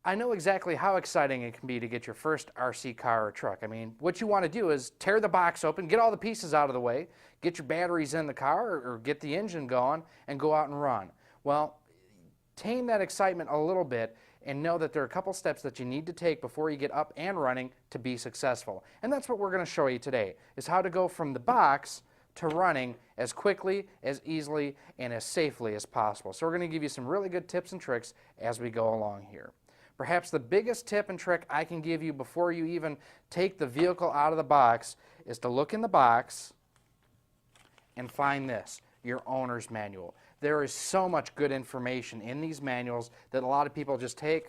I know exactly how exciting it can be to get your first RC car or truck. I mean, what you want to do is tear the box open, get all the pieces out of the way, get your batteries in the car or get the engine going and go out and run. Well, tame that excitement a little bit and know that there are a couple steps that you need to take before you get up and running to be successful. And that's what we're going to show you today, is how to go from the box to running as quickly, as easily, and as safely as possible. So we're going to give you some really good tips and tricks as we go along here. Perhaps the biggest tip and trick I can give you before you even take the vehicle out of the box is to look in the box and find this, your owner's manual. There is so much good information in these manuals that a lot of people just take,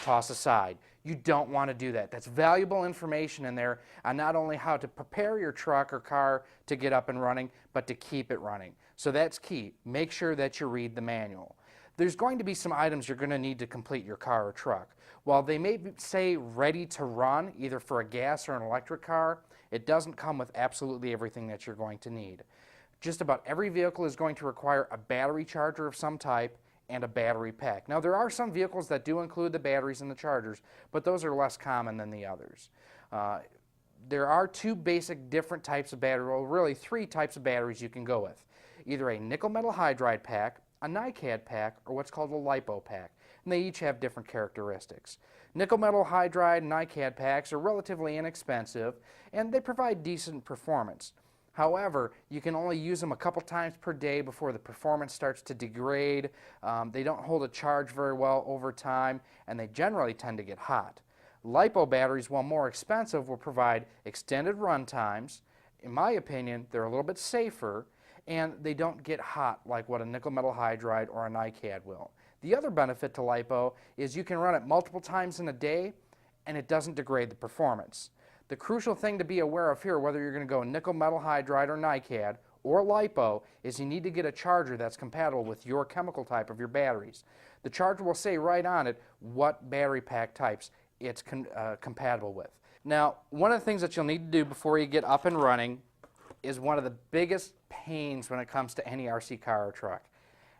toss aside. You don't want to do that. That's valuable information in there on not only how to prepare your truck or car to get up and running, but to keep it running. So that's key. Make sure that you read the manual. There's going to be some items you're going to need to complete your car or truck. While they may say ready to run, either for a gas or an electric car, it doesn't come with absolutely everything that you're going to need. Just about every vehicle is going to require a battery charger of some type and a battery pack. Now, there are some vehicles that do include the batteries and the chargers, but those are less common than the others. There are two basic different types of battery, well, really three types of batteries you can go with. Either a nickel metal hydride pack, a NiCad pack, or what's called a LiPo pack, and they each have different characteristics. Nickel metal hydride and NiCad packs are relatively inexpensive, and they provide decent performance. However, you can only use them a couple times per day before the performance starts to degrade. They don't hold a charge very well over time, and they generally tend to get hot. LiPo batteries, while more expensive, will provide extended run times. In my opinion, they're a little bit safer, and they don't get hot like what a nickel metal hydride or a NiCad will. The other benefit to LiPo is you can run it multiple times in a day and it doesn't degrade the performance. The crucial thing to be aware of here, whether you're going to go nickel metal hydride or NiCad or LiPo, is you need to get a charger that's compatible with your chemical type of your batteries. The charger will say right on it what battery pack types it's compatible with. Now, one of the things that you'll need to do before you get up and running is one of the biggest pains when it comes to any RC car or truck,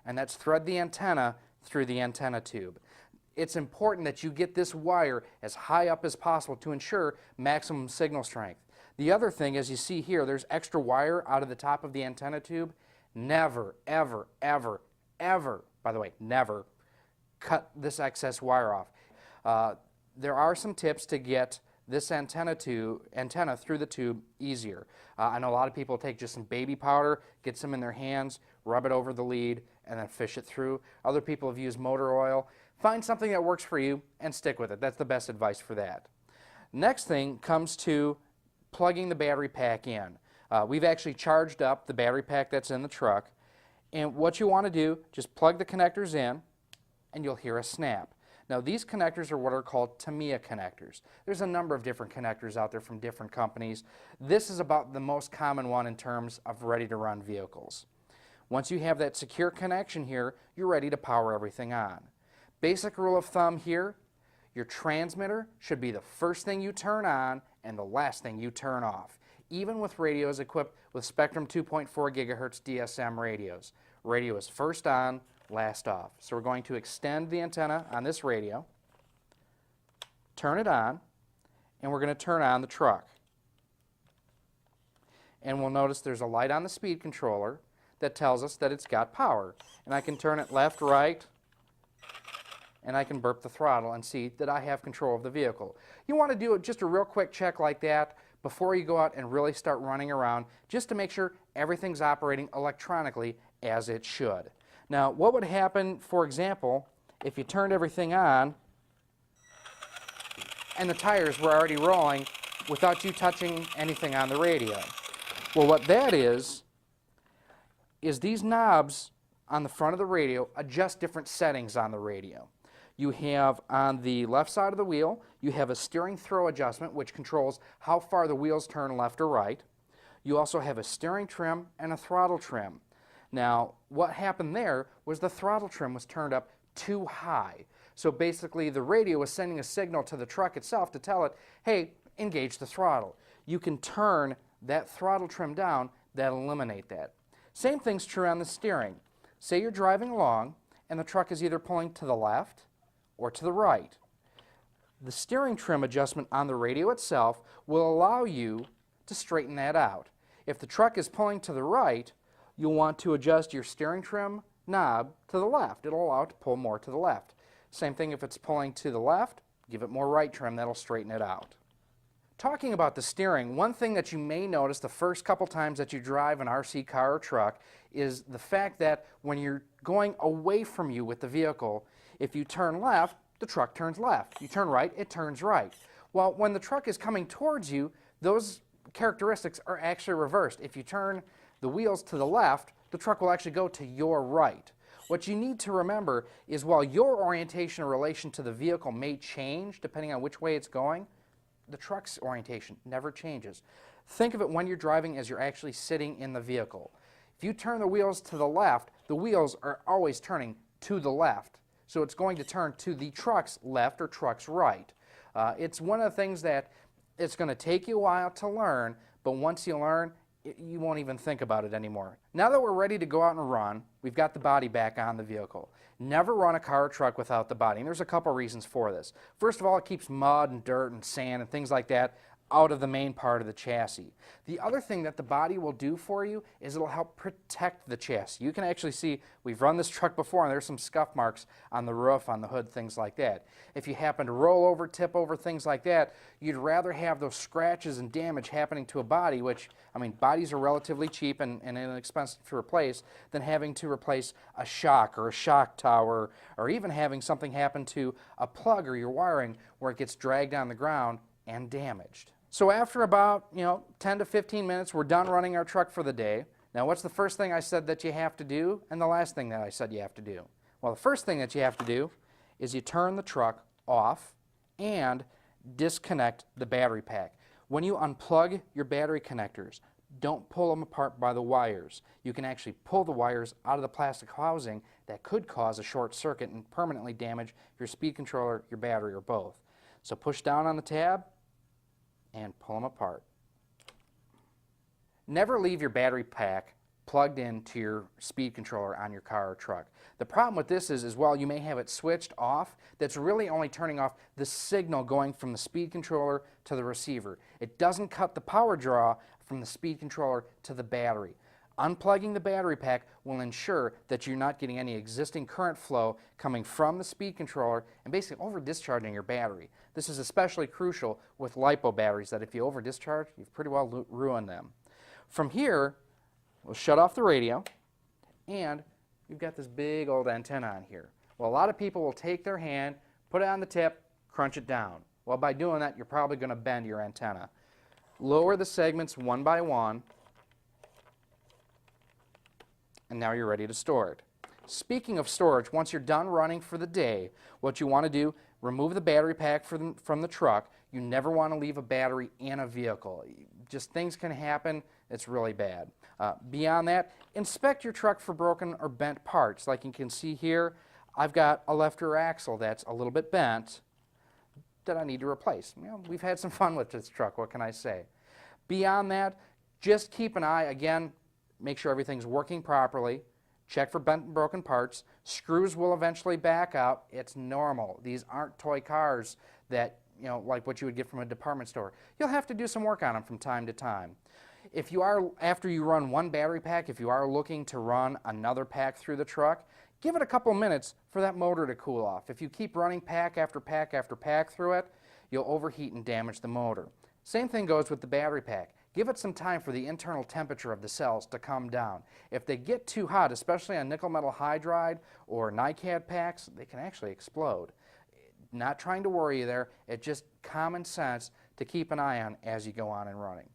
and that's thread the antenna through the antenna tube. It's important that you get this wire as high up as possible to ensure maximum signal strength. The other thing, as you see here, there's extra wire out of the top of the antenna tube. Never, ever, ever, ever, by the way, never cut this excess wire off. There are some tips to get this antenna through the tube easier. I know a lot of people take just some baby powder, get some in their hands, rub it over the lead, and then fish it through. Other people have used motor oil. Find something that works for you and stick with it. That's the best advice for that. Next thing comes to plugging the battery pack in. We've actually charged up the battery pack that's in the truck, and what you want to do, just plug the connectors in and you'll hear a snap. Now, these connectors are what are called Tamiya connectors. There's a number of different connectors out there from different companies. This is about the most common one in terms of ready-to-run vehicles. Once you have that secure connection here, you're ready to power everything on. Basic rule of thumb here, your transmitter should be the first thing you turn on and the last thing you turn off, even with radios equipped with Spectrum 2.4 gigahertz DSM radios. Radio is first on, last off. So we're going to extend the antenna on this radio, turn it on, and we're going to turn on the truck. And we'll notice there's a light on the speed controller that tells us that it's got power. And I can turn it left, right, and I can burp the throttle and see that I have control of the vehicle. You want to do just a real quick check like that before you go out and really start running around, just to make sure everything's operating electronically as it should. Now, what would happen, for example, if you turned everything on and the tires were already rolling without you touching anything on the radio? Well, what that is these knobs on the front of the radio adjust different settings on the radio. You have on the left side of the wheel, you have a steering throw adjustment which controls how far the wheels turn left or right. You also have a steering trim and a throttle trim. Now, what happened there was the throttle trim was turned up too high. So basically the radio was sending a signal to the truck itself to tell it, hey, engage the throttle. You can turn that throttle trim down, that'll eliminate that. Same thing's true on the steering. Say you're driving along and the truck is either pulling to the left or to the right. The steering trim adjustment on the radio itself will allow you to straighten that out. If the truck is pulling to the right, you'll want to adjust your steering trim knob to the left. It'll allow it to pull more to the left. Same thing if it's pulling to the left, give it more right trim, that'll straighten it out. Talking about the steering, one thing that you may notice the first couple times that you drive an RC car or truck is the fact that when you're going away from you with the vehicle, if you turn left, the truck turns left. You turn right, it turns right. Well, when the truck is coming towards you, those characteristics are actually reversed. If you turn the wheels to the left, the truck will actually go to your right. What you need to remember is while your orientation in relation to the vehicle may change depending on which way it's going, the truck's orientation never changes. Think of it when you're driving as you're actually sitting in the vehicle. If you turn the wheels to the left, the wheels are always turning to the left. So it's going to turn to the truck's left or truck's right. It's one of the things that it's going to take you a while to learn, but once you learn, you won't even think about it anymore. Now that we're ready to go out and run, we've got the body back on the vehicle. Never run a car or truck without the body, and there's a couple reasons for this. First of all, it keeps mud and dirt and sand and things like that out of the main part of the chassis. The other thing that the body will do for you is it'll help protect the chassis. You can actually see, we've run this truck before and there's some scuff marks on the roof, on the hood, things like that. If you happen to roll over, tip over, things like that, you'd rather have those scratches and damage happening to a body, which, I mean, bodies are relatively cheap and inexpensive to replace, than having to replace a shock or a shock tower, or even having something happen to a plug or your wiring where it gets dragged on the ground and damaged. So after about 10 to 15 minutes, we're done running our truck for the day. Now what's the first thing I said that you have to do, and the last thing that I said you have to do? Well, the first thing that you have to do is you turn the truck off and disconnect the battery pack. When you unplug your battery connectors, don't pull them apart by the wires. You can actually pull the wires out of the plastic housing that could cause a short circuit and permanently damage your speed controller, your battery, or both. So push down on the tab and pull them apart. Never leave your battery pack plugged into your speed controller on your car or truck. The problem with this is while you may have it switched off, that's really only turning off the signal going from the speed controller to the receiver. It doesn't cut the power draw from the speed controller to the battery. Unplugging the battery pack will ensure that you're not getting any existing current flow coming from the speed controller and basically over-discharging your battery. This is especially crucial with LiPo batteries, that if you over-discharge, you've pretty well ruined them. From here, we'll shut off the radio, and you've got this big old antenna on here. Well, a lot of people will take their hand, put it on the tip, crunch it down. Well, by doing that, you're probably going to bend your antenna. Lower the segments one by one, and now you're ready to store it. Speaking of storage, once you're done running for the day, what you want to do, remove the battery pack from the truck. You never want to leave a battery in a vehicle. Just things can happen, it's really bad. Beyond that, inspect your truck for broken or bent parts. Like you can see here, I've got a left rear axle that's a little bit bent that I need to replace. We've had some fun with this truck, what can I say? Beyond that, just keep an eye, again, make sure everything's working properly. Check for bent and broken parts. Screws will eventually back out. It's normal. These aren't toy cars that, like what you would get from a department store. You'll have to do some work on them from time to time. If you are, after you run one battery pack, if you are looking to run another pack through the truck, give it a couple minutes for that motor to cool off. If you keep running pack after pack after pack through it, you'll overheat and damage the motor. Same thing goes with the battery pack. Give it some time for the internal temperature of the cells to come down. If they get too hot, especially on nickel metal hydride or NiCad packs, they can actually explode. Not trying to worry you there, it's just common sense to keep an eye on as you go on and running.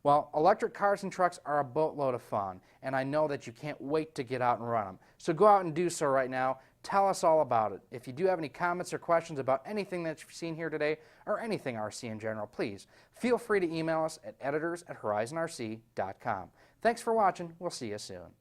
Well, electric cars and trucks are a boatload of fun, and I know that you can't wait to get out and run them. So go out and do so right now. Tell us all about it. If you do have any comments or questions about anything that you've seen here today, or anything RC in general, please feel free to email us at editors@HorizonRC.com. Thanks for watching. We'll see you soon.